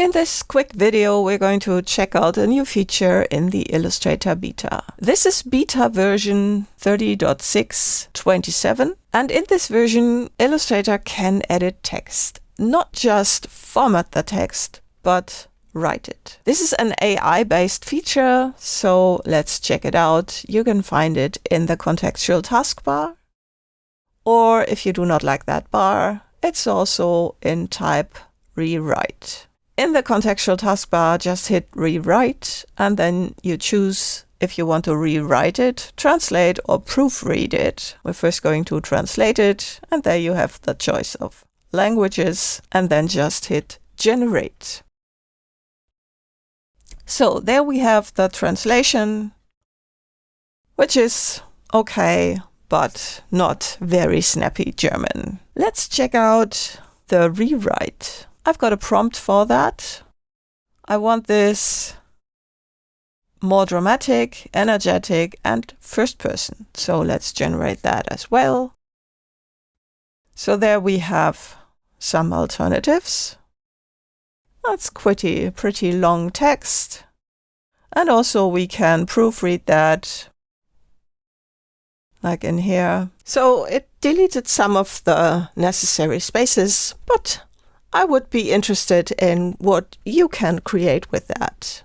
In this quick video, we're going to check out a new feature in the Illustrator beta. This is beta version 30.6.27, and in this version, Illustrator can edit text. Not just format the text, but write it. This is an AI-based feature, so let's check it out. You can find it in the contextual taskbar, or if you do not like that bar, it's also in type rewrite. In the contextual taskbar, just hit rewrite, and then you choose if you want to rewrite it, translate, or proofread it. We're first going to translate it, and there you have the choice of languages, and then just hit generate. So there we have the translation, which is okay, but not very snappy German. Let's check out the rewrite. I've got a prompt for that. I want this more dramatic, energetic, and first person. So let's generate that as well. So there we have some alternatives. That's pretty long text. And also we can proofread that, like in here. So it deleted some of the necessary spaces, but I would be interested in what you can create with that.